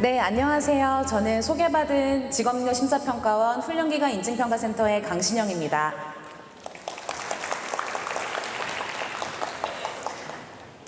네, 안녕하세요. 저는 소개받은 직업능력 심사평가원 훈련기관 인증평가센터의 강신영입니다.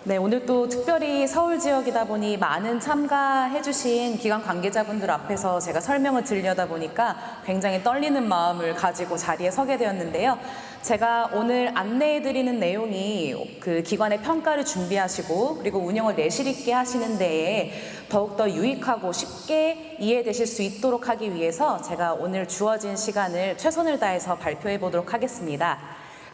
네, 오늘 또 특별히 서울 지역이다 보니 많은 참가해주신 기관 관계자분들 앞에서 제가 설명을 드리려다 보니까 굉장히 떨리는 마음을 가지고 자리에 서게 되었는데요. 제가 오늘 안내해드리는 내용이 그 기관의 평가를 준비하시고 그리고 운영을 내실 있게 하시는 데에 더욱더 유익하고 쉽게 이해되실 수 있도록 하기 위해서 제가 오늘 주어진 시간을 최선을 다해서 발표해 보도록 하겠습니다.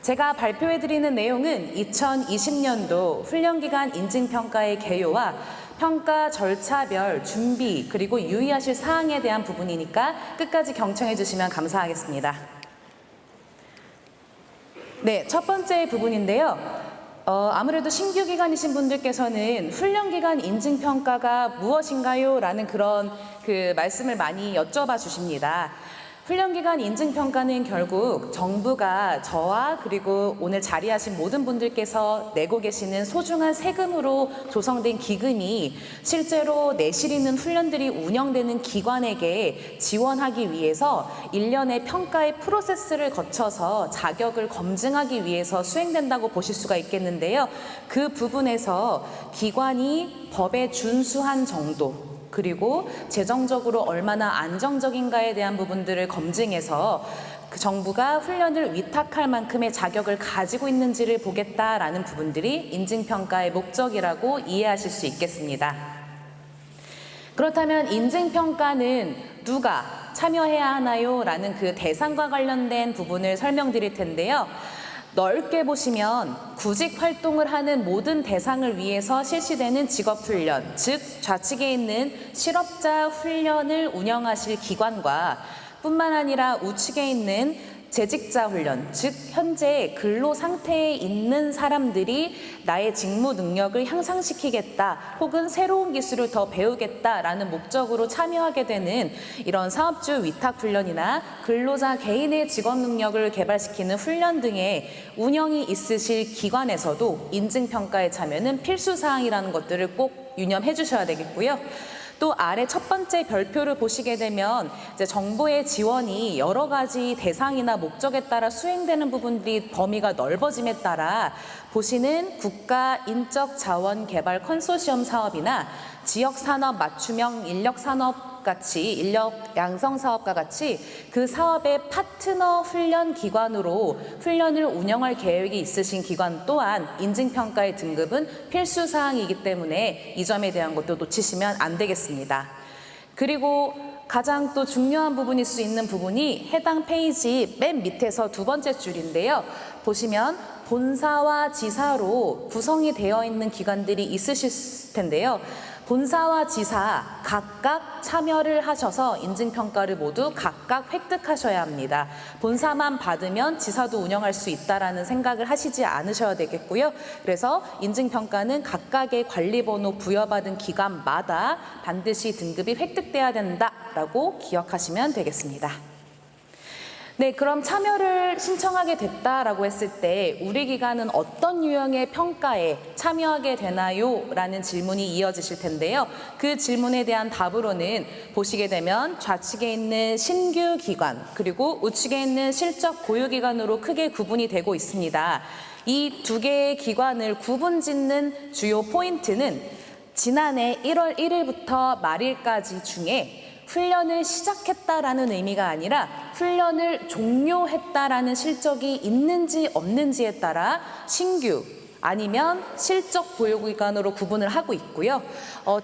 제가 발표해드리는 내용은 2020년도 훈련기관 인증평가의 개요와 평가 절차별 준비 그리고 유의하실 사항에 대한 부분이니까 끝까지 경청해 주시면 감사하겠습니다. 네, 첫 번째 부분인데요. 아무래도 신규 기관이신 분들께서는 훈련기관 인증평가가 무엇인가요? 라는 그런 말씀을 많이 여쭤봐 주십니다. 훈련기관 인증평가는 결국 정부가 저와 그리고 오늘 자리하신 모든 분들께서 내고 계시는 소중한 세금으로 조성된 기금이 실제로 내실 있는 훈련들이 운영되는 기관에게 지원하기 위해서 일련의 평가의 프로세스를 거쳐서 자격을 검증하기 위해서 수행된다고 보실 수가 있겠는데요. 그 부분에서 기관이 법에 준수한 정도 그리고 재정적으로 얼마나 안정적인가에 대한 부분들을 검증해서 그 정부가 훈련을 위탁할 만큼의 자격을 가지고 있는지를 보겠다라는 부분들이 인증평가의 목적이라고 이해하실 수 있겠습니다. 그렇다면 인증평가는 누가 참여해야 하나요? 라는 그 대상과 관련된 부분을 설명드릴 텐데요. 넓게 보시면 구직 활동을 하는 모든 대상을 위해서 실시되는 직업훈련, 즉 좌측에 있는 실업자 훈련을 운영하실 기관과 뿐만 아니라 우측에 있는 재직자 훈련, 즉 현재 근로 상태에 있는 사람들이 나의 직무 능력을 향상시키겠다 혹은 새로운 기술을 더 배우겠다라는 목적으로 참여하게 되는 이런 사업주 위탁 훈련이나 근로자 개인의 직업 능력을 개발시키는 훈련 등의 운영이 있으실 기관에서도 인증평가에 참여는 필수사항이라는 것들을 꼭 유념해 주셔야 되겠고요. 또 아래 첫 번째 별표를 보시게 되면 이제 정부의 지원이 여러 가지 대상이나 목적에 따라 수행되는 부분들이 범위가 넓어짐에 따라 보시는 국가 인적 자원 개발 컨소시엄 사업이나 지역 산업 맞춤형 인력 산업 같이 인력 양성 사업과 같이 그 사업의 파트너 훈련 기관으로 훈련을 운영할 계획이 있으신 기관 또한 인증평가의 등급은 필수 사항이기 때문에 이 점에 대한 것도 놓치시면 안 되겠습니다. 그리고 가장 또 중요한 부분일 수 있는 부분이 해당 페이지 맨 밑에서 두 번째 줄인데요. 보시면 본사와 지사로 구성이 되어 있는 기관들이 있으실 텐데요. 본사와 지사 각각 참여를 하셔서 인증평가를 모두 각각 획득하셔야 합니다. 본사만 받으면 지사도 운영할 수 있다라는 생각을 하시지 않으셔야 되겠고요. 그래서 인증평가는 각각의 관리번호 부여받은 기관마다 반드시 등급이 획득돼야 된다라고 기억하시면 되겠습니다. 네, 그럼 참여를 신청하게 됐다라고 했을 때 우리 기관은 어떤 유형의 평가에 참여하게 되나요? 라는 질문이 이어지실 텐데요. 그 질문에 대한 답으로는 보시게 되면 좌측에 있는 신규 기관 그리고 우측에 있는 실적 고유 기관으로 크게 구분이 되고 있습니다. 이 두 개의 기관을 구분짓는 주요 포인트는 지난해 1월 1일부터 말일까지 중에 훈련을 시작했다라는 의미가 아니라 훈련을 종료했다라는 실적이 있는지 없는지에 따라 신규 아니면 실적 보유기관으로 구분을 하고 있고요.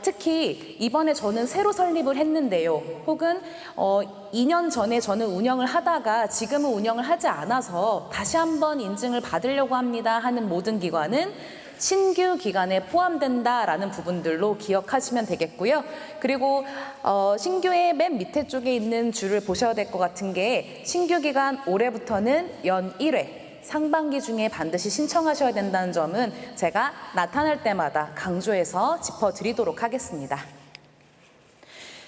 특히 이번에 저는 새로 설립을 했는데요. 혹은 2년 전에 저는 운영을 하다가 지금은 운영을 하지 않아서 다시 한번 인증을 받으려고 합니다 하는 모든 기관은 신규 기간에 포함된다라는 부분들로 기억하시면 되겠고요. 그리고 신규의 맨 밑에 쪽에 있는 줄을 보셔야 될 것 같은 게 신규 기간 올해부터는 연 1회 상반기 중에 반드시 신청하셔야 된다는 점은 제가 나타날 때마다 강조해서 짚어드리도록 하겠습니다.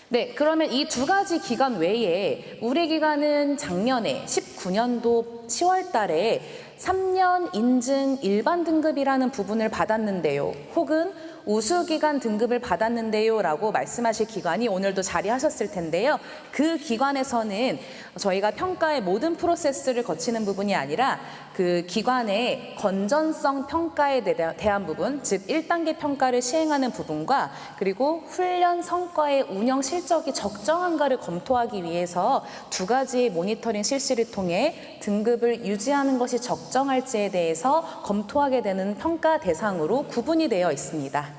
네, 그러면 이 두 가지 기간 외에 우리 기관은 작년에 19년도 10월 달에 3년 인증 일반 등급이라는 부분을 받았는데요. 혹은 우수기관 등급을 받았는데요 라고 말씀하실 기관이 오늘도 자리하셨을 텐데요. 그 기관에서는 저희가 평가의 모든 프로세스를 거치는 부분이 아니라 그 기관의 건전성 평가에 대한 부분, 즉 1단계 평가를 시행하는 부분과 그리고 훈련 성과의 운영 실적이 적정한가를 검토하기 위해서 두 가지의 모니터링 실시를 통해 등급을 유지하는 것이 적정할지에 대해서 검토하게 되는 평가 대상으로 구분이 되어 있습니다.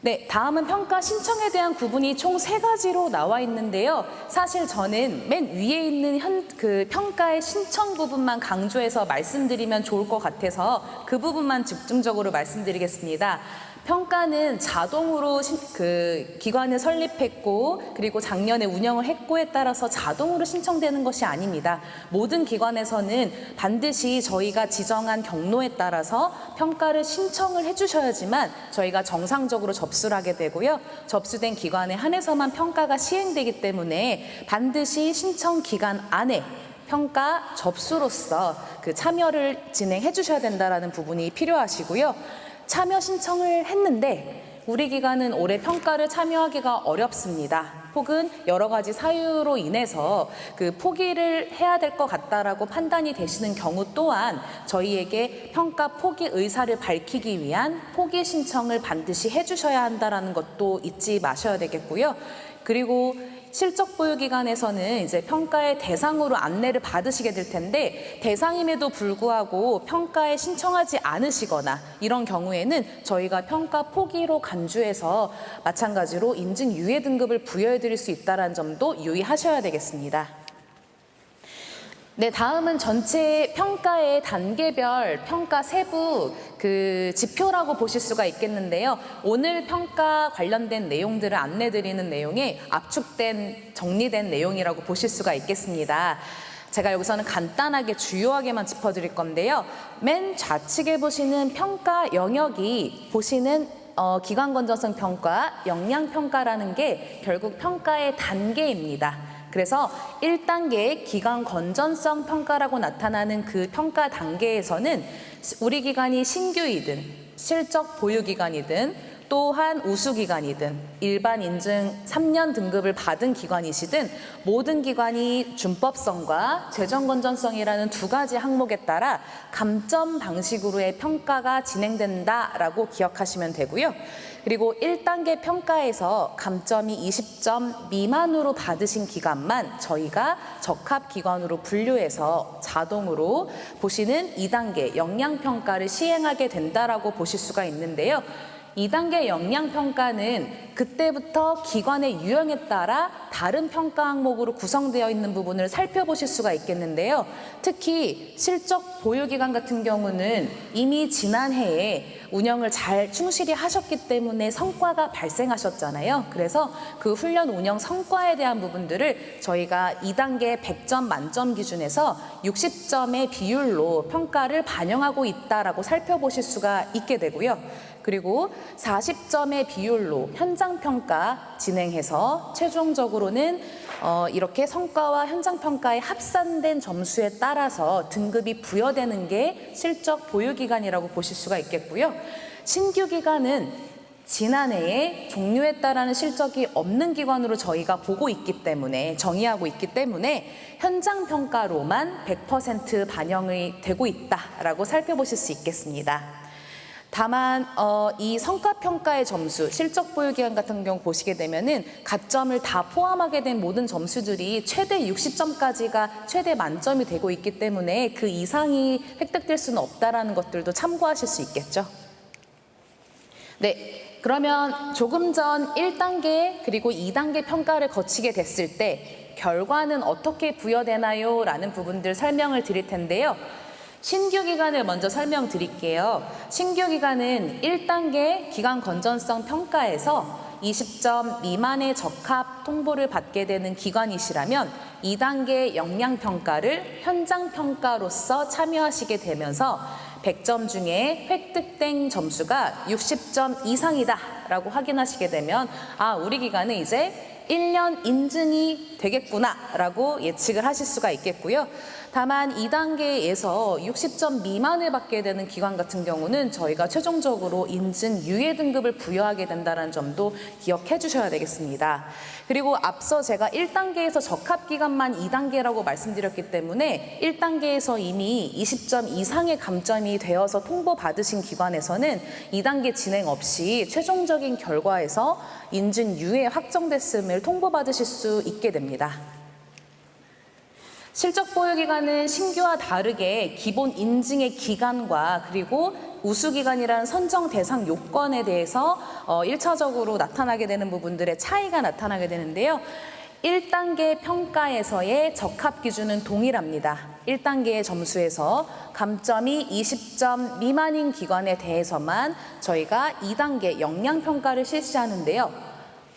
네, 다음은 평가 신청에 대한 구분이 총 3가지로 나와 있는데요. 사실 저는 맨 위에 있는 그 평가의 신청 부분만 강조해서 말씀드리면 좋을 것 같아서 그 부분만 집중적으로 말씀드리겠습니다. 평가는 자동으로 그 기관을 설립했고 그리고 작년에 운영을 했고에 따라서 자동으로 신청되는 것이 아닙니다. 모든 기관에서는 반드시 저희가 지정한 경로에 따라서 평가를 신청을 해주셔야지만 저희가 정상적으로 접수를 하게 되고요. 접수된 기관에 한해서만 평가가 시행되기 때문에 반드시 신청 기간 안에 평가 접수로서 그 참여를 진행해 주셔야 된다는 부분이 필요하시고요. 참여 신청을 했는데 우리 기관은 올해 평가를 참여하기가 어렵습니다. 혹은 여러 가지 사유로 인해서 그 포기를 해야 될 것 같다라고 판단이 되시는 경우 또한 저희에게 평가 포기 의사를 밝히기 위한 포기 신청을 반드시 해주셔야 한다는 것도 잊지 마셔야 되겠고요. 그리고 실적 보유 기관에서는 이제 평가의 대상으로 안내를 받으시게 될 텐데 대상임에도 불구하고 평가에 신청하지 않으시거나 이런 경우에는 저희가 평가 포기로 간주해서 마찬가지로 인증 유예 등급을 부여해 드릴 수 있다는 점도 유의하셔야 되겠습니다. 네, 다음은 전체 평가의 단계별 평가 세부 그 지표라고 보실 수가 있겠는데요. 오늘 평가 관련된 내용들을 안내드리는 내용에 압축된 정리된 내용이라고 보실 수가 있겠습니다. 제가 여기서는 간단하게 주요하게만 짚어드릴 건데요. 맨 좌측에 보시는 평가 영역이 보시는 기관 건전성 평가, 역량 평가라는 게 결국 평가의 단계입니다. 그래서 1단계 기관 건전성 평가라고 나타나는 그 평가 단계에서는 우리 기관이 신규이든 실적 보유 기관이든 또한 우수 기관이든 일반 인증 3년 등급을 받은 기관이시든 모든 기관이 준법성과 재정 건전성이라는 두 가지 항목에 따라 감점 방식으로의 평가가 진행된다라고 기억하시면 되고요. 그리고 1단계 평가에서 감점이 20점 미만으로 받으신 기관만 저희가 적합기관으로 분류해서 자동으로 보시는 2단계 역량평가를 시행하게 된다라고 보실 수가 있는데요. 2단계 역량평가는 그때부터 기관의 유형에 따라 다른 평가 항목으로 구성되어 있는 부분을 살펴보실 수가 있겠는데요. 특히 실적 보유기관 같은 경우는 이미 지난해에 운영을 잘 충실히 하셨기 때문에 성과가 발생하셨잖아요. 그래서 그 훈련 운영 성과에 대한 부분들을 저희가 2단계 100점 만점 기준에서 60점의 비율로 평가를 반영하고 있다라고 살펴보실 수가 있게 되고요. 그리고 40점의 비율로 현장평가 진행해서 최종적으로는 이렇게 성과와 현장평가의 합산된 점수에 따라서 등급이 부여되는 게 실적 보유기간이라고 보실 수가 있겠고요. 신규 기간은 지난해에 종료했다라는 실적이 없는 기관으로 저희가 보고 있기 때문에 정의하고 있기 때문에 현장평가로만 100% 반영이 되고 있다라고 살펴보실 수 있겠습니다. 다만 이 성과평가의 점수, 실적 보유기간 같은 경우 보시게 되면은 가점을 다 포함하게 된 모든 점수들이 최대 60점까지가 최대 만점이 되고 있기 때문에 그 이상이 획득될 수는 없다라는 것들도 참고하실 수 있겠죠. 네, 그러면 조금 전 1단계 그리고 2단계 평가를 거치게 됐을 때 결과는 어떻게 부여되나요? 라는 부분들 설명을 드릴 텐데요. 신규 기관을 먼저 설명드릴게요. 신규 기관은 1단계 기관 건전성 평가에서 20점 미만의 적합 통보를 받게 되는 기관이시라면 2단계 역량평가를 현장평가로서 참여하시게 되면서 100점 중에 획득된 점수가 60점 이상이다 라고 확인하시게 되면 우리 기관은 이제 1년 인증이 되겠구나 라고 예측을 하실 수가 있겠고요. 다만 2단계에서 60점 미만을 받게 되는 기관 같은 경우는 저희가 최종적으로 인증 유예 등급을 부여하게 된다는 점도 기억해 주셔야 되겠습니다. 그리고 앞서 제가 1단계에서 적합 기간만 2단계라고 말씀드렸기 때문에 1단계에서 이미 20점 이상의 감점이 되어서 통보받으신 기관에서는 2단계 진행 없이 최종적인 결과에서 인증 유예 확정됐음을 통보받으실 수 있게 됩니다. 실적 보유 기간은 신규와 다르게 기본 인증의 기간과 그리고 우수 기간이라는 선정 대상 요건에 대해서 1차적으로 나타나게 되는 부분들의 차이가 나타나게 되는데요. 1단계 평가에서의 적합 기준은 동일합니다. 1단계의 점수에서 감점이 20점 미만인 기관에 대해서만 저희가 2단계 역량평가를 실시하는데요.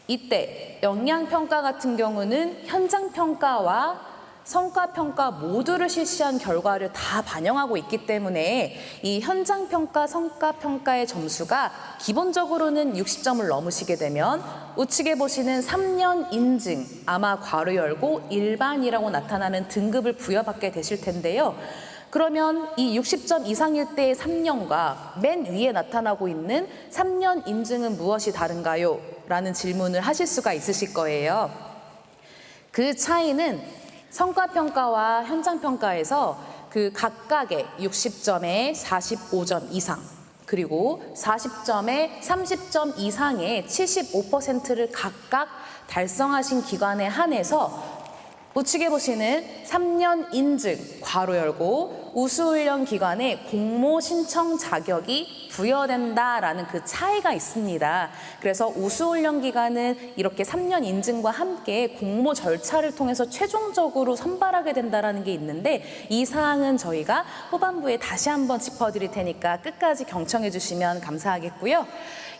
이때 역량평가 같은 경우는 현장평가와 성과평가 모두를 실시한 결과를 다 반영하고 있기 때문에 이 현장평가, 성과평가의 점수가 기본적으로는 60점을 넘으시게 되면 우측에 보시는 3년 인증, 아마 괄호 열고 일반이라고 나타나는 등급을 부여받게 되실 텐데요. 그러면 이 60점 이상일 때의 3년과 맨 위에 나타나고 있는 3년 인증은 무엇이 다른가요? 라는 질문을 하실 수가 있으실 거예요. 그 차이는 성과평가와 현장평가에서 그 각각의 60점에 45점 이상, 그리고 40점에 30점 이상의 75%를 각각 달성하신 기관에 한해서 우측에 보시는 3년 인증, 괄호 열고 우수훈련 기관에 공모 신청 자격이 부여된다라는 그 차이가 있습니다. 그래서 우수훈련 기관은 이렇게 3년 인증과 함께 공모 절차를 통해서 최종적으로 선발하게 된다라는 게 있는데 이 사항은 저희가 후반부에 다시 한번 짚어드릴 테니까 끝까지 경청해 주시면 감사하겠고요.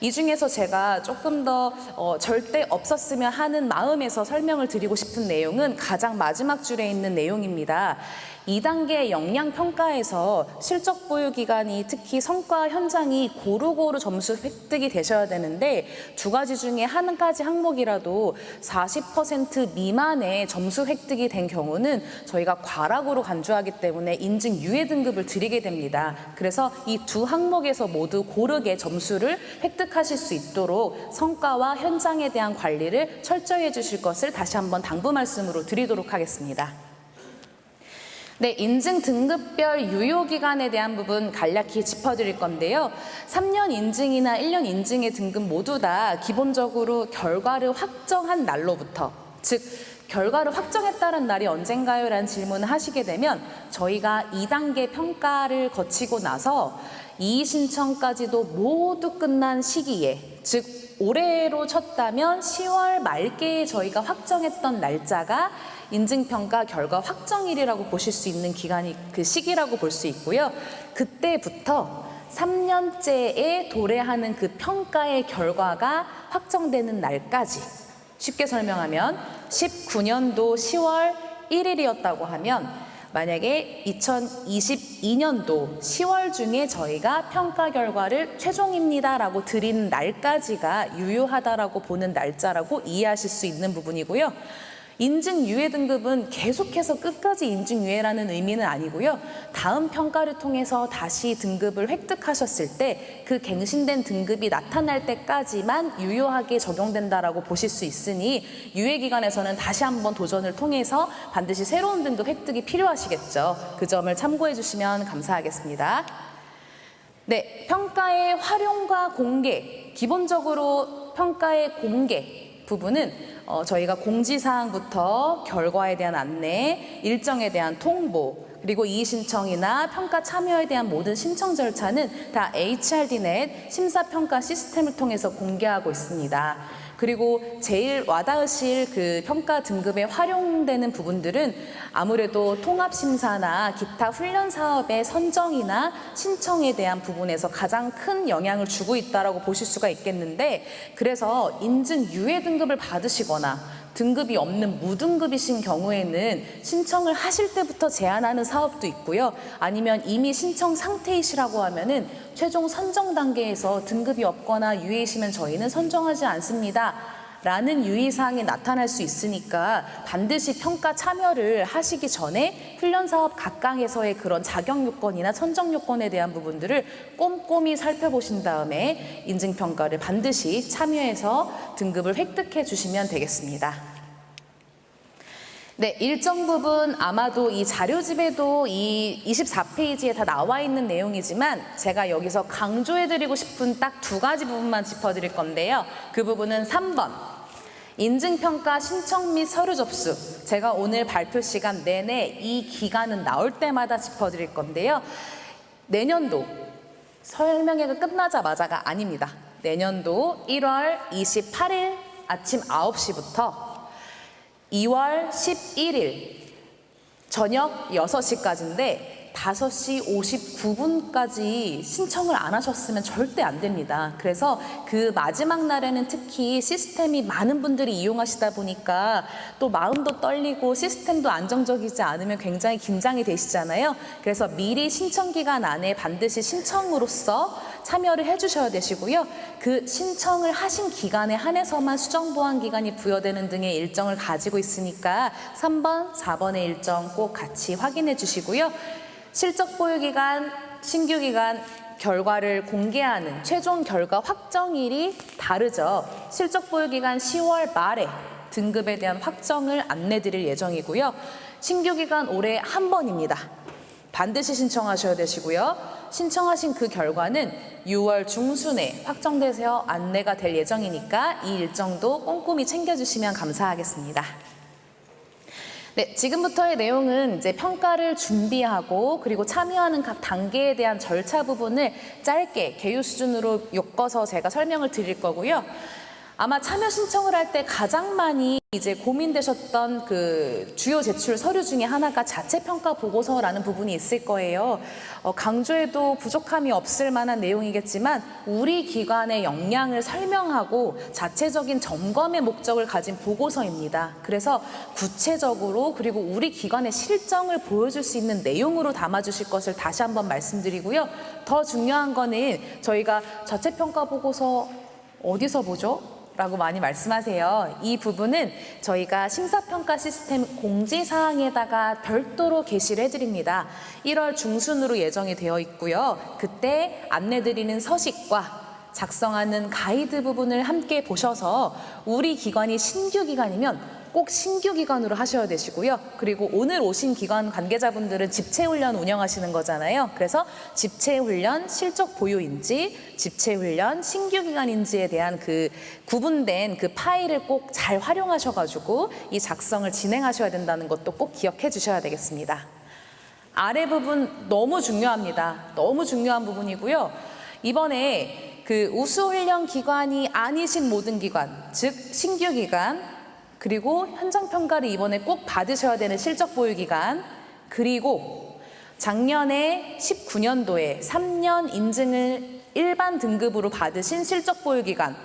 이 중에서 제가 조금 더 절대 없었으면 하는 마음에서 설명을 드리고 싶은 내용은 가장 마지막 줄에 있는 내용입니다. 2단계 역량평가에서 실적 보유 기간이 특히 성과 현장이 고루고루 점수 획득이 되셔야 되는데 두 가지 중에 한 가지 항목이라도 40% 미만의 점수 획득이 된 경우는 저희가 과락으로 간주하기 때문에 인증 유예 등급을 드리게 됩니다. 그래서 이 두 항목에서 모두 고르게 점수를 획득하실 수 있도록 성과와 현장에 대한 관리를 철저히 해주실 것을 다시 한번 당부 말씀으로 드리도록 하겠습니다. 네, 인증 등급별 유효 기간에 대한 부분 간략히 짚어드릴 건데요. 3년 인증이나 1년 인증의 등급 모두 다 기본적으로 결과를 확정한 날로부터, 즉 결과를 확정했다는 날이 언젠가요? 라는 질문을 하시게 되면 저희가 2단계 평가를 거치고 나서 이의 신청까지도 모두 끝난 시기에, 즉 올해로 쳤다면 10월 말께에 저희가 확정했던 날짜가 인증평가 결과 확정일이라고 보실 수 있는 기간이 그 시기라고 볼 수 있고요. 그때부터 3년째에 도래하는 그 평가의 결과가 확정되는 날까지, 쉽게 설명하면 19년도 10월 1일이었다고 하면 만약에 2022년도 10월 중에 저희가 평가 결과를 최종입니다라고 드리는 날까지가 유효하다라고 보는 날짜라고 이해하실 수 있는 부분이고요. 인증 유예 등급은 계속해서 끝까지 인증 유예라는 의미는 아니고요. 다음 평가를 통해서 다시 등급을 획득하셨을 때 그 갱신된 등급이 나타날 때까지만 유효하게 적용된다라고 보실 수 있으니 유예 기간에서는 다시 한번 도전을 통해서 반드시 새로운 등급 획득이 필요하시겠죠. 그 점을 참고해 주시면 감사하겠습니다. 네, 평가의 활용과 공개, 기본적으로 평가의 공개 부분은 저희가 공지사항부터 결과에 대한 안내, 일정에 대한 통보, 그리고 이의 신청이나 평가 참여에 대한 모든 신청 절차는 다 HRDnet 심사평가 시스템을 통해서 공개하고 있습니다. 그리고 제일 와닿으실 그 평가 등급에 활용되는 부분들은 아무래도 통합심사나 기타 훈련 사업의 선정이나 신청에 대한 부분에서 가장 큰 영향을 주고 있다고 보실 수가 있겠는데, 그래서 인증 유예 등급을 받으시거나 등급이 없는 무등급이신 경우에는 신청을 하실 때부터 제한하는 사업도 있고요. 아니면 이미 신청 상태이시라고 하면은 최종 선정 단계에서 등급이 없거나 유예이시면 저희는 선정하지 않습니다 라는 유의사항이 나타날 수 있으니까 반드시 평가 참여를 하시기 전에 훈련사업 각각에서의 그런 자격 요건이나 선정 요건에 대한 부분들을 꼼꼼히 살펴보신 다음에 인증평가를 반드시 참여해서 등급을 획득해 주시면 되겠습니다. 네, 일정 부분 아마도 이 자료집에도 이 24페이지에 다 나와 있는 내용이지만 제가 여기서 강조해드리고 싶은 딱 두 가지 부분만 짚어드릴 건데요. 그 부분은 3번. 인증평가 신청 및 서류 접수. 제가 오늘 발표 시간 내내 이 기간은 나올 때마다 짚어드릴 건데요. 내년도 설명회가 끝나자마자가 아닙니다. 내년도 1월 28일 아침 9시부터 2월 11일 저녁 6시까지인데 5시 59분까지 신청을 안 하셨으면 절대 안 됩니다. 그래서 그 마지막 날에는 특히 시스템이 많은 분들이 이용하시다 보니까 또 마음도 떨리고 시스템도 안정적이지 않으면 굉장히 긴장이 되시잖아요. 그래서 미리 신청 기간 안에 반드시 신청으로서 참여를 해주셔야 되시고요. 그 신청을 하신 기간에 한해서만 수정보완 기간이 부여되는 등의 일정을 가지고 있으니까 3번, 4번의 일정 꼭 같이 확인해 주시고요. 실적 보유 기간, 신규 기간 결과를 공개하는 최종 결과 확정일이 다르죠. 실적 보유 기간 10월 말에 등급에 대한 확정을 안내 드릴 예정이고요. 신규 기간 올해 한 번입니다. 반드시 신청하셔야 되시고요. 신청하신 그 결과는 6월 중순에 확정돼서 안내가 될 예정이니까 이 일정도 꼼꼼히 챙겨주시면 감사하겠습니다. 네, 지금부터의 내용은 이제 평가를 준비하고 그리고 참여하는 각 단계에 대한 절차 부분을 짧게 개요 수준으로 엮어서 제가 설명을 드릴 거고요. 아마 참여 신청을 할 때 가장 많이 이제 고민되셨던 그 주요 제출 서류 중에 하나가 자체평가 보고서라는 부분이 있을 거예요. 강조해도 부족함이 없을 만한 내용이겠지만 우리 기관의 역량을 설명하고 자체적인 점검의 목적을 가진 보고서입니다. 그래서 구체적으로 그리고 우리 기관의 실정을 보여줄 수 있는 내용으로 담아주실 것을 다시 한번 말씀드리고요. 더 중요한 거는 저희가 자체평가 보고서 어디서 보죠? 라고 많이 말씀하세요. 이 부분은 저희가 심사평가 시스템 공지사항에다가 별도로 게시를 해드립니다. 1월 중순으로 예정이 되어 있고요. 그때 안내드리는 서식과 작성하는 가이드 부분을 함께 보셔서 우리 기관이 신규 기관이면 꼭 신규 기관으로 하셔야 되시고요. 그리고 오늘 오신 기관 관계자분들은 집체훈련 운영하시는 거잖아요. 그래서 집체훈련 실적 보유인지 집체훈련 신규 기관인지에 대한 그 구분된 그 파일을 꼭 잘 활용하셔가지고 이 작성을 진행하셔야 된다는 것도 꼭 기억해 주셔야 되겠습니다. 아래 부분 너무 중요합니다. 너무 중요한 부분이고요. 이번에 그 우수훈련 기관이 아니신 모든 기관, 즉 신규 기관, 그리고 현장평가를 이번에 꼭 받으셔야 되는 실적 보유 기간, 그리고 작년에 19년도에 3년 인증을 일반 등급으로 받으신 실적 보유 기간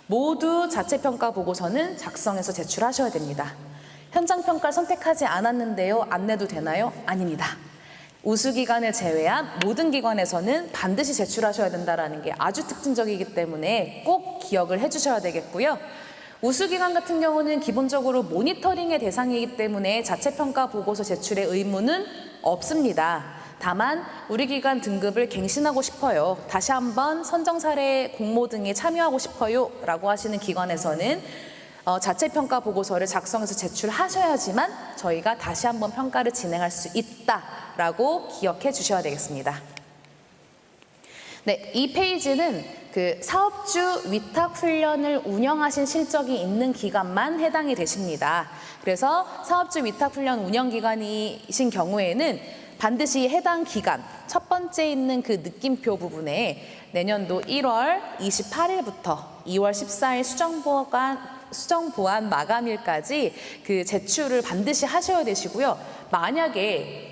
모두 자체평가 보고서는 작성해서 제출하셔야 됩니다. 현장평가를 선택하지 않았는데요. 안내도 되나요? 아닙니다. 우수기관을 제외한 모든 기관에서는 반드시 제출하셔야 된다는 게 아주 특징적이기 때문에 꼭 기억을 해주셔야 되겠고요. 우수기관 같은 경우는 기본적으로 모니터링의 대상이기 때문에 자체평가 보고서 제출의 의무는 없습니다. 다만 우리 기관 등급을 갱신하고 싶어요. 다시 한번 선정사례 공모 등에 참여하고 싶어요 라고 하시는 기관에서는 자체평가 보고서를 작성해서 제출하셔야지만 저희가 다시 한번 평가를 진행할 수 있다라고 기억해 주셔야 되겠습니다. 네, 이 페이지는 그 사업주 위탁 훈련을 운영하신 실적이 있는 기관만 해당이 되십니다. 그래서 사업주 위탁 훈련 운영 기관이신 경우에는 반드시 해당 기간 첫 번째 있는 그 느낌표 부분에 내년도 1월 28일부터 2월 14일 수정보완 마감일까지 그 제출을 반드시 하셔야 되시고요. 만약에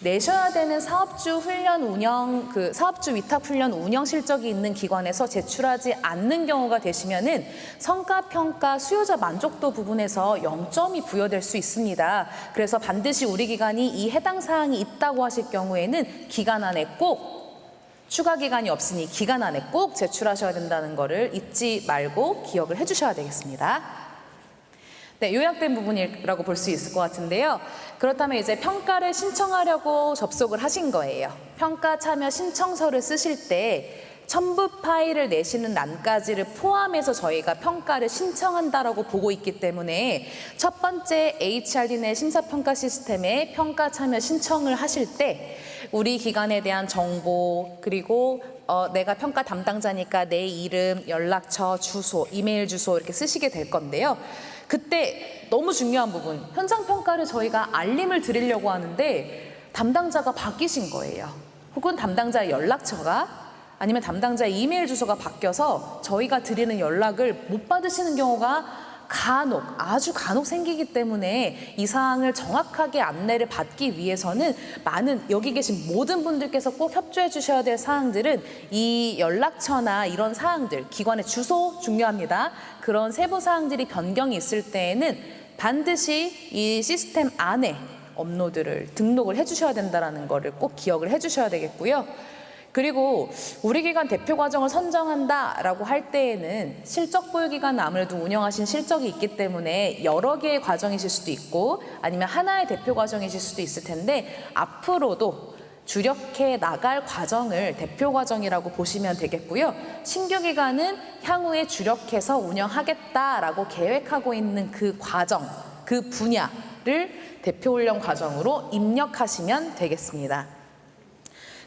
내셔야 되는 사업주 훈련 운영, 그 사업주 위탁 훈련 운영 실적이 있는 기관에서 제출하지 않는 경우가 되시면은 성과평가 수요자 만족도 부분에서 0점이 부여될 수 있습니다. 그래서 반드시 우리 기관이 이 해당 사항이 있다고 하실 경우에는 기간 안에 꼭 추가 기간이 없으니 기간 안에 꼭 제출하셔야 된다는 거를 잊지 말고 기억을 해주셔야 되겠습니다. 네, 요약된 부분이라고 볼 수 있을 것 같은데요. 그렇다면 이제 평가를 신청하려고 접속을 하신 거예요. 평가 참여 신청서를 쓰실 때 첨부 파일을 내시는 란까지를 포함해서 저희가 평가를 신청한다라고 보고 있기 때문에 첫 번째 HRD 내 심사평가 시스템에 평가 참여 신청을 하실 때 우리 기관에 대한 정보, 그리고 내가 평가 담당자니까 내 이름, 연락처, 주소, 이메일 주소 이렇게 쓰시게 될 건데요. 그때 너무 중요한 부분, 현장 평가를 저희가 알림을 드리려고 하는데 담당자가 바뀌신 거예요. 혹은 담당자의 연락처가 아니면 담당자의 이메일 주소가 바뀌어서 저희가 드리는 연락을 못 받으시는 경우가 간혹, 아주 간혹 생기기 때문에 이 사항을 정확하게 안내를 받기 위해서는 많은 여기 계신 모든 분들께서 꼭 협조해 주셔야 될 사항들은 이 연락처나 이런 사항들, 기관의 주소 중요합니다. 그런 세부 사항들이 변경이 있을 때에는 반드시 이 시스템 안에 업로드를, 등록을 해주셔야 된다는 거를 꼭 기억을 해주셔야 되겠고요. 그리고 우리 기관 대표 과정을 선정한다라고 할 때에는 실적 보유 기간 아무래도 운영하신 실적이 있기 때문에 여러 개의 과정이실 수도 있고 아니면 하나의 대표 과정이실 수도 있을 텐데 앞으로도 주력해 나갈 과정을 대표 과정이라고 보시면 되겠고요. 신규 기관은 향후에 주력해서 운영하겠다라고 계획하고 있는 그 과정, 그 분야를 대표 훈련 과정으로 입력하시면 되겠습니다.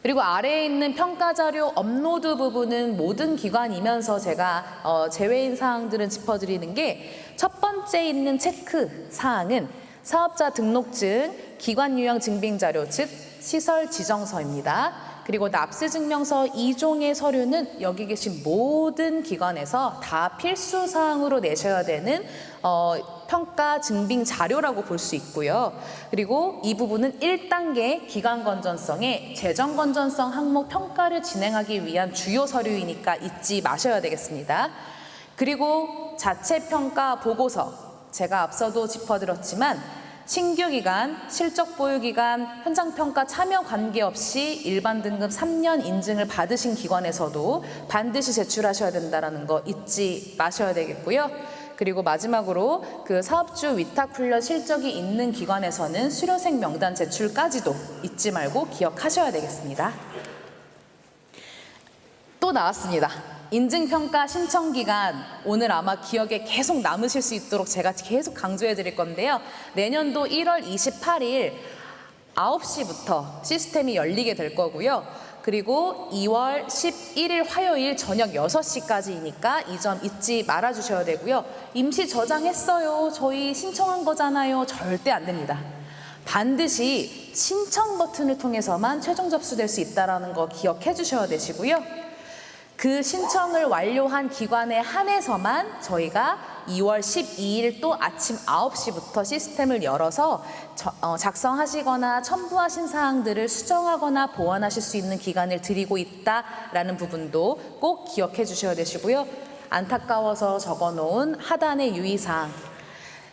그리고 아래에 있는 평가 자료 업로드 부분은 모든 기관이면서 제가 제외인 사항들은 짚어드리는 게 첫 번째 있는 체크 사항은 사업자 등록증, 기관 유형 증빙 자료, 즉 시설 지정서입니다. 그리고 납세 증명서 2종의 서류는 여기 계신 모든 기관에서 다 필수 사항으로 내셔야 되는 평가 증빙 자료라고 볼 수 있고요. 그리고 이 부분은 1단계 기관 건전성의 재정 건전성 항목 평가를 진행하기 위한 주요 서류이니까 잊지 마셔야 되겠습니다. 그리고 자체 평가 보고서, 제가 앞서도 짚어드렸지만 신규 기간, 실적 보유 기간, 현장 평가 참여 관계없이 일반 등급 3년 인증을 받으신 기관에서도 반드시 제출하셔야 된다는 거 잊지 마셔야 되겠고요. 그리고 마지막으로 그 사업주 위탁 훈련 실적이 있는 기관에서는 수료생 명단 제출까지도 잊지 말고 기억하셔야 되겠습니다. 또 나왔습니다. 인증평가 신청 기간, 오늘 아마 기억에 계속 남으실 수 있도록 제가 계속 강조해 드릴 건데요. 내년도 1월 28일 9시부터 시스템이 열리게 될 거고요. 그리고 2월 11일 화요일 저녁 6시까지이니까 이 점 잊지 말아 주셔야 되고요. 임시 저장했어요. 저희 신청한 거잖아요. 절대 안 됩니다. 반드시 신청 버튼을 통해서만 최종 접수될 수 있다는 거 기억해 주셔야 되시고요. 그 신청을 완료한 기관에 한해서만 저희가 2월 12일 또 아침 9시부터 시스템을 열어서 작성하시거나 첨부하신 사항들을 수정하거나 보완하실 수 있는 기간을 드리고 있다라는 부분도 꼭 기억해 주셔야 되시고요. 안타까워서 적어놓은 하단의 유의사항,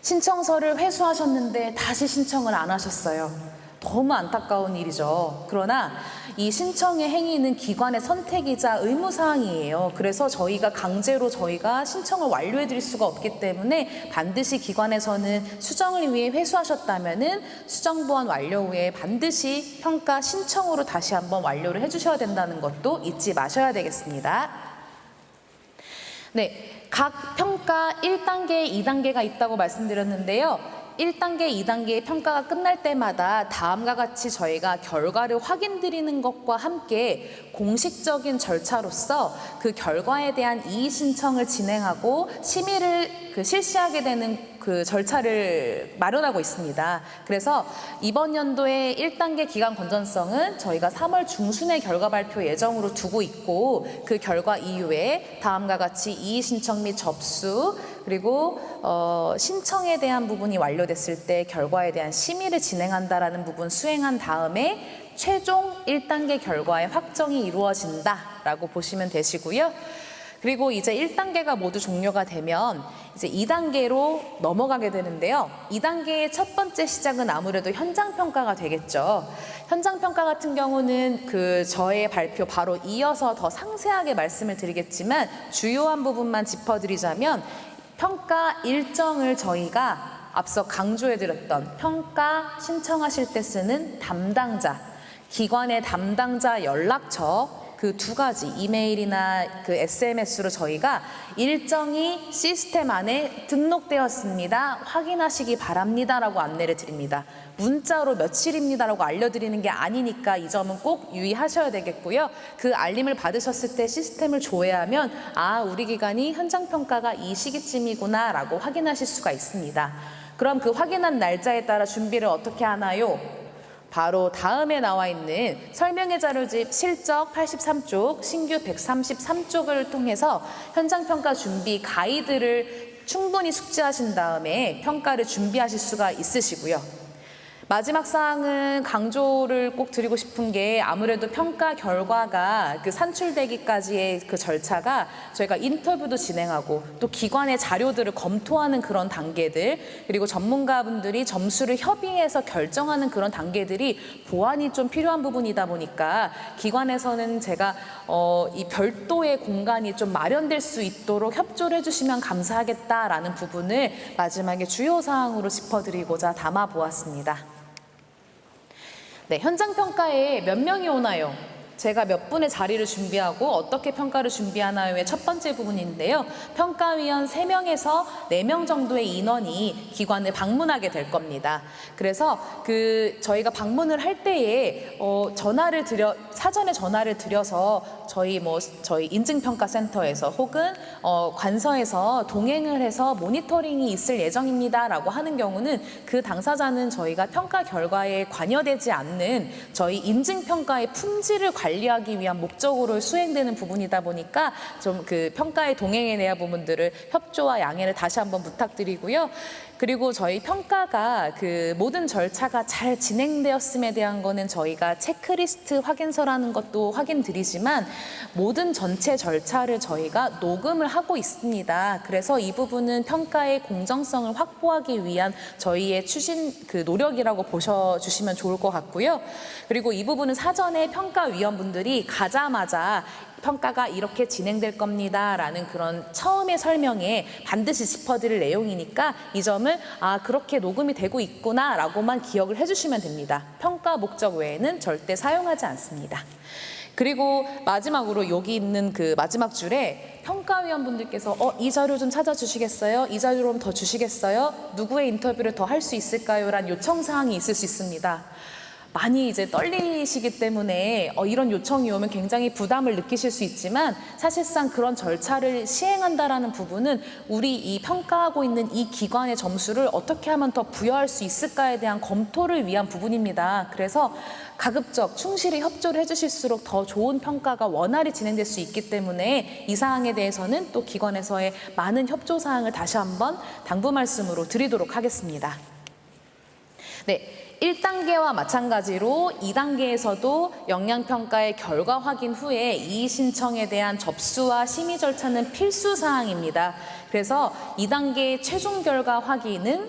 신청서를 회수하셨는데 다시 신청을 안 하셨어요. 너무 안타까운 일이죠. 그러나 이 신청의 행위는 기관의 선택이자 의무사항이에요. 그래서 저희가 강제로 신청을 완료해 드릴 수가 없기 때문에 반드시 기관에서는 수정을 위해 회수하셨다면은 수정 보완 완료 후에 반드시 평가 신청으로 다시 한번 완료를 해주셔야 된다는 것도 잊지 마셔야 되겠습니다. 네, 각 평가 1단계, 2단계가 있다고 말씀드렸는데요. 1단계, 2단계의 평가가 끝날 때마다 다음과 같이 저희가 결과를 확인드리는 것과 함께 공식적인 절차로서 그 결과에 대한 이의 신청을 진행하고 심의를 실시하게 되는 그 절차를 마련하고 있습니다. 그래서 이번 연도의 1단계 기간 건전성은 저희가 3월 중순에 결과 발표 예정으로 두고 있고 그 결과 이후에 다음과 같이 이의 신청 및 접수 그리고 신청에 대한 부분이 완료됐을 때 결과에 대한 심의를 진행한다라는 부분 수행한 다음에 최종 1단계 결과의 확정이 이루어진다라고 보시면 되시고요. 그리고 이제 1단계가 모두 종료가 되면 이제 2단계로 넘어가게 되는데요. 2단계의 첫 번째 시작은 아무래도 현장 평가가 되겠죠. 현장 평가 같은 경우는 저의 발표 바로 이어서 더 상세하게 말씀을 드리겠지만 주요한 부분만 짚어드리자면 평가 일정을 저희가 앞서 강조해드렸던 평가 신청하실 때 쓰는 담당자, 기관의 담당자 연락처 그 두 가지 이메일이나 SMS로 저희가 일정이 시스템 안에 등록되었습니다. 확인하시기 바랍니다라고 안내를 드립니다. 문자로 며칠입니다라고 알려드리는 게 아니니까 이 점은 꼭 유의하셔야 되겠고요. 그 알림을 받으셨을 때 시스템을 조회하면 우리 기관이 현장 평가가 이 시기쯤이구나 라고 확인하실 수가 있습니다. 그럼 그 확인한 날짜에 따라 준비를 어떻게 하나요? 바로 다음에 나와 있는 설명의 자료집 실적 83쪽, 신규 133쪽을 통해서 현장평가 준비 가이드를 충분히 숙지하신 다음에 평가를 준비하실 수가 있으시고요. 마지막 사항은 강조를 꼭 드리고 싶은 게 아무래도 평가 결과가 산출되기까지의 절차가 저희가 인터뷰도 진행하고 또 기관의 자료들을 검토하는 그런 단계들 그리고 전문가분들이 점수를 협의해서 결정하는 그런 단계들이 보완이 좀 필요한 부분이다 보니까 기관에서는 제가 이 별도의 공간이 좀 마련될 수 있도록 협조를 해주시면 감사하겠다라는 부분을 마지막에 주요 사항으로 짚어드리고자 담아보았습니다. 네, 현장 평가에 몇 명이 오나요? 제가 몇 분의 자리를 준비하고 어떻게 평가를 준비하나요의 첫 번째 부분인데요. 평가위원 3명에서 4명 정도의 인원이 기관을 방문하게 될 겁니다. 그래서 저희가 방문을 할 때에 사전에 전화를 드려서 저희 인증평가센터에서 혹은 관서에서 동행을 해서 모니터링이 있을 예정입니다라고 하는 경우는 그 당사자는 저희가 평가 결과에 관여되지 않는 저희 인증평가의 품질을 관리하기 위한 목적으로 수행되는 부분이다 보니까 좀 평가에 동행에 대한 부분들을 협조와 양해를 다시 한번 부탁드리고요. 그리고 저희 평가가 모든 절차가 잘 진행되었음에 대한 거는 저희가 체크리스트 확인서라는 것도 확인드리지만 모든 전체 절차를 저희가 녹음을 하고 있습니다. 그래서 이 부분은 평가의 공정성을 확보하기 위한 저희의 추진 노력이라고 보셔주시면 좋을 것 같고요. 그리고 이 부분은 사전에 평가위원분들이 가자마자 평가가 이렇게 진행될 겁니다 라는 그런 처음의 설명에 반드시 짚어드릴 내용이니까 이 점을 그렇게 녹음이 되고 있구나 라고만 기억을 해주시면 됩니다. 평가 목적 외에는 절대 사용하지 않습니다. 그리고 마지막으로 여기 있는 마지막 줄에 평가위원분들께서 이 자료 좀 찾아주시겠어요? 이 자료 좀 더 주시겠어요? 누구의 인터뷰를 더 할 수 있을까요? 라는 요청사항이 있을 수 있습니다. 많이 이제 떨리시기 때문에 이런 요청이 오면 굉장히 부담을 느끼실 수 있지만 사실상 그런 절차를 시행한다라는 부분은 우리 이 평가하고 있는 이 기관의 점수를 어떻게 하면 더 부여할 수 있을까에 대한 검토를 위한 부분입니다. 그래서 가급적 충실히 협조를 해주실수록 더 좋은 평가가 원활히 진행될 수 있기 때문에 이 사항에 대해서는 또 기관에서의 많은 협조 사항을 다시 한번 당부 말씀으로 드리도록 하겠습니다. 네. 1단계와 마찬가지로 2단계에서도 역량평가의 결과 확인 후에 이의 신청에 대한 접수와 심의 절차는 필수 사항입니다. 그래서 2단계의 최종 결과 확인은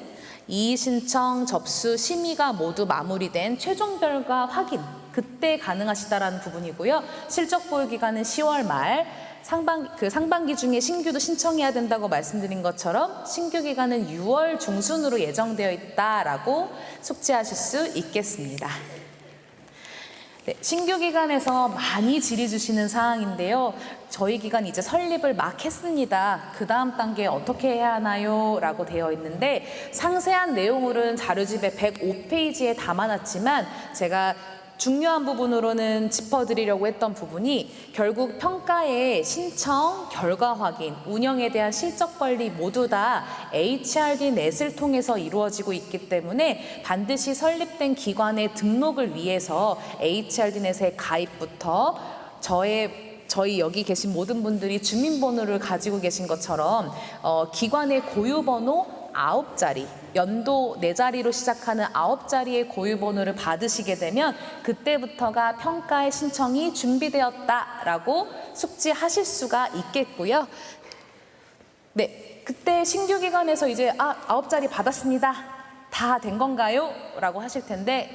이의 신청, 접수, 심의가 모두 마무리된 최종 결과 확인, 그때 가능하시다라는 부분이고요. 실적 보유 기간은 10월 말, 상반기 중에 신규도 신청해야 된다고 말씀드린 것처럼 신규 기간은 6월 중순으로 예정되어 있다라고 숙지하실 수 있겠습니다. 네, 신규 기관에서 많이 질의 주시는 사항인데요. 저희 기관 이제 설립을 막 했습니다. 그 다음 단계 어떻게 해야 하나요? 라고 되어 있는데 상세한 내용으로는 자료집에 105페이지에 담아놨지만 제가 중요한 부분으로는 짚어드리려고 했던 부분이 결국 평가의 신청, 결과 확인, 운영에 대한 실적 관리 모두 다 HRD 넷을 통해서 이루어지고 있기 때문에 반드시 설립된 기관의 등록을 위해서 HRD 넷의 가입부터 저희 여기 계신 모든 분들이 주민번호를 가지고 계신 것처럼 기관의 고유번호 9자리, 연도 4자리로 시작하는 9자리의 고유번호를 받으시게 되면 그때부터가 평가의 신청이 준비되었다라고 숙지하실 수가 있겠고요. 네, 그때 신규 기관에서 이제 9자리 받았습니다. 다 된 건가요? 라고 하실 텐데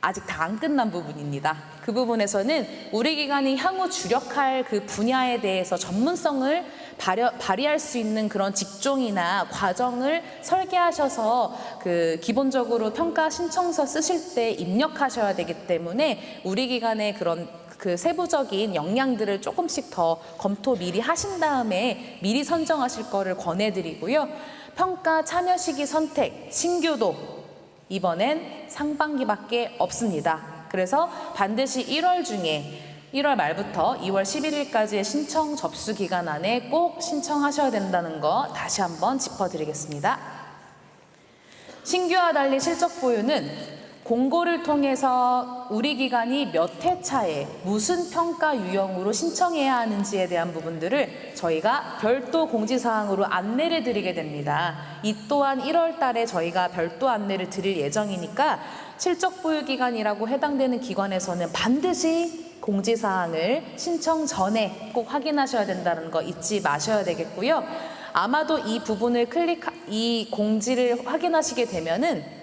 아직 다 안 끝난 부분입니다. 그 부분에서는 우리 기관이 향후 주력할 그 분야에 대해서 전문성을 발휘할 수 있는 그런 직종이나 과정을 설계하셔서 그 기본적으로 평가 신청서 쓰실 때 입력하셔야 되기 때문에 우리 기관의 그런 그 세부적인 역량들을 조금씩 더 검토 미리 하신 다음에 미리 선정하실 거를 권해드리고요. 평가 참여 시기 선택, 신규도 이번엔 상반기밖에 없습니다. 그래서 반드시 1월 중에 1월 말부터 2월 11일까지의 신청 접수 기간 안에 꼭 신청하셔야 된다는 거 다시 한번 짚어드리겠습니다. 신규와 달리 실적 보유는 공고를 통해서 우리 기관이 몇 회차에 무슨 평가 유형으로 신청해야 하는지에 대한 부분들을 저희가 별도 공지사항으로 안내를 드리게 됩니다. 이 또한 1월 달에 저희가 별도 안내를 드릴 예정이니까 실적 보유 기간이라고 해당되는 기관에서는 반드시 공지사항을 신청 전에 꼭 확인하셔야 된다는 거 잊지 마셔야 되겠고요. 아마도 이 부분을 이 공지를 확인하시게 되면은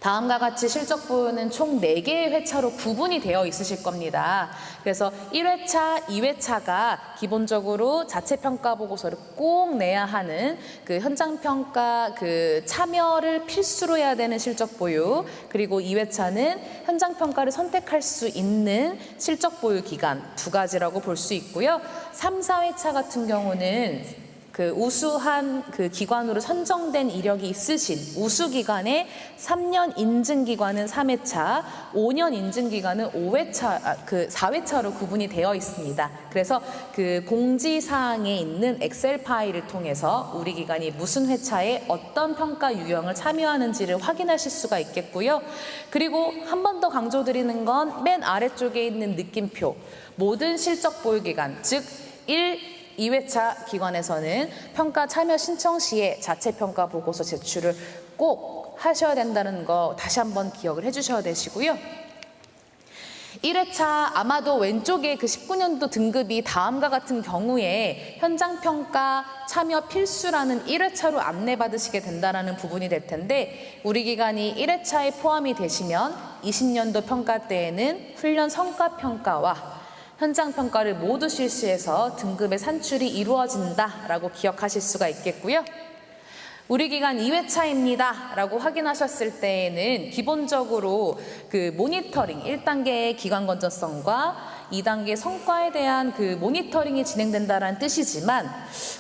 다음과 같이 실적 보유는 총 4개의 회차로 구분이 되어 있으실 겁니다. 그래서 1회차, 2회차가 기본적으로 자체평가 보고서를 꼭 내야 하는 그 현장평가 그 참여를 필수로 해야 되는 실적 보유, 그리고 2회차는 현장평가를 선택할 수 있는 실적 보유 기간 2가지라고 볼 수 있고요. 3, 4회차 같은 경우는 그 우수한 그 기관으로 선정된 이력이 있으신 우수기관의 3년 인증기관은 3회차, 5년 인증기관은 4회차로 구분이 되어 있습니다. 그래서 그 공지사항에 있는 엑셀 파일을 통해서 우리 기관이 무슨 회차에 어떤 평가 유형을 참여하는지를 확인하실 수가 있겠고요. 그리고 한 번 더 강조드리는 건 맨 아래쪽에 있는 느낌표, 모든 실적 보유기관, 즉 2회차 기관에서는 평가 참여 신청 시에 자체평가 보고서 제출을 꼭 하셔야 된다는 거 다시 한번 기억을 해주셔야 되시고요. 1회차 아마도 왼쪽에 그 19년도 등급이 다음과 같은 경우에 현장평가 참여 필수라는 1회차로 안내받으시게 된다는 부분이 될 텐데 우리 기관이 1회차에 포함이 되시면 20년도 평가 때에는 훈련 성과평가와 현장평가를 모두 실시해서 등급의 산출이 이루어진다라고 기억하실 수가 있겠고요. 우리 기관 2회차입니다 라고 확인하셨을 때에는 기본적으로 그 모니터링 1단계의 기관 건전성과 2단계 성과에 대한 그 모니터링이 진행된다는 뜻이지만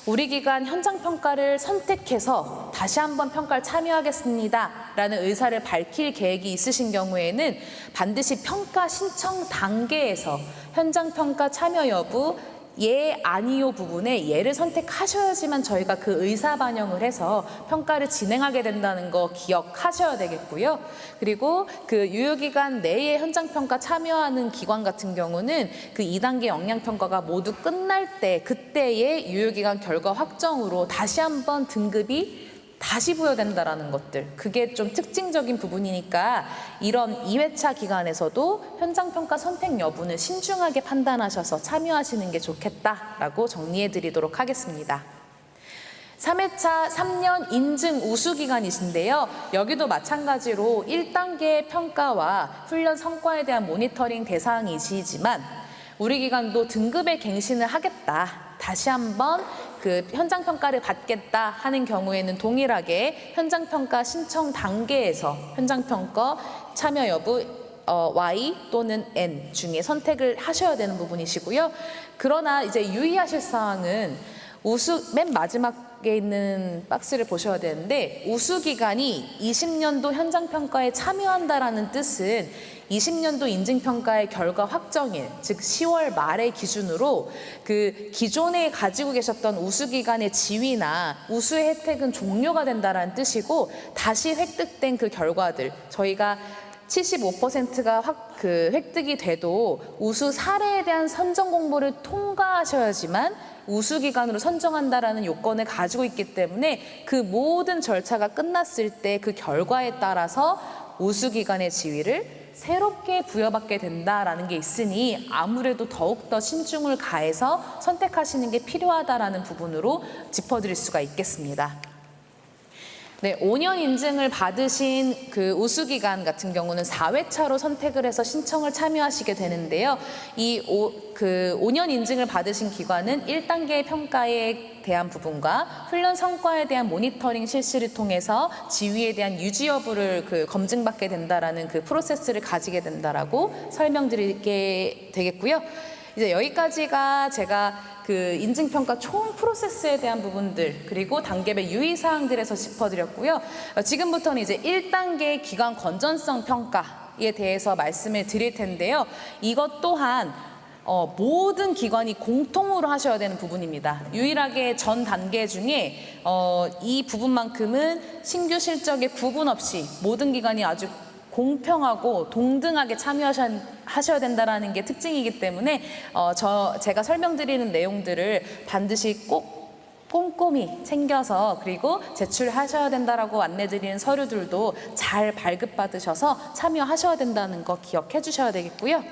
우리 기관 현장평가를 선택해서 다시 한번 평가를 참여하겠습니다 라는 의사를 밝힐 계획이 있으신 경우에는 반드시 평가 신청 단계에서 현장평가 참여 여부 예, 아니요 부분에 예를 선택하셔야지만 저희가 그 의사 반영을 해서 평가를 진행하게 된다는 거 기억하셔야 되겠고요. 그리고 그 유효기간 내에 현장평가 참여하는 기관 같은 경우는 그 2단계 역량평가가 모두 끝날 때 그때의 유효기간 결과 확정으로 다시 한번 등급이 다시 부여된다라는 것들, 그게 좀 특징적인 부분이니까 이런 2회차 기간에서도 현장평가 선택 여부는 신중하게 판단하셔서 참여하시는 게 좋겠다라고 정리해 드리도록 하겠습니다. 3회차 3년 인증 우수 기간이신데요. 여기도 마찬가지로 1단계 평가와 훈련 성과에 대한 모니터링 대상이시지만 우리 기관도 등급의 갱신을 하겠다. 다시 한번 그 현장평가를 받겠다 하는 경우에는 동일하게 현장평가 신청 단계에서 현장평가 참여 여부 Y 또는 N 중에 선택을 하셔야 되는 부분이시고요. 그러나 이제 유의하실 사항은 맨 마지막에 있는 박스를 보셔야 되는데 우수기관이 20년도 현장평가에 참여한다라는 뜻은 20년도 인증평가의 결과 확정일, 즉 10월 말의 기준으로 그 기존에 가지고 계셨던 우수기관의 지위나 우수의 혜택은 종료가 된다는 뜻이고 다시 획득된 그 결과들, 저희가 75%가 획득이 돼도 우수 사례에 대한 선정 공모를 통과하셔야지만 우수기관으로 선정한다라는 요건을 가지고 있기 때문에 그 모든 절차가 끝났을 때 그 결과에 따라서 우수기관의 지위를 새롭게 부여받게 된다라는 게 있으니 아무래도 더욱더 신중을 가해서 선택하시는 게 필요하다라는 부분으로 짚어드릴 수가 있겠습니다. 네, 5년 인증을 받으신 그 우수기관 같은 경우는 4회차로 선택을 해서 신청을 참여하시게 되는데요. 이 5년 인증을 받으신 기관은 1단계 평가에 대한 부분과 훈련 성과에 대한 모니터링 실시를 통해서 지위에 대한 유지 여부를 검증받게 된다라는 그 프로세스를 가지게 된다라고 설명드리게 되겠고요. 이제 여기까지가 제가 그 인증평가 총 프로세스에 대한 부분들 그리고 단계별 유의사항들에서 짚어드렸고요. 지금부터는 이제 1단계 기관 건전성 평가에 대해서 말씀을 드릴 텐데요. 이것 또한 모든 기관이 공통으로 하셔야 되는 부분입니다. 유일하게 전 단계 중에 이 부분만큼은 신규 실적에 구분 없이 모든 기관이 아주 공평하고 동등하게 참여하셔야 된다는 게 특징이기 때문에 제가 설명드리는 내용들을 반드시 꼭 꼼꼼히 챙겨서 그리고 제출하셔야 된다라고 안내드리는 서류들도 잘 발급받으셔서 참여하셔야 된다는 거 기억해 주셔야 되겠고요.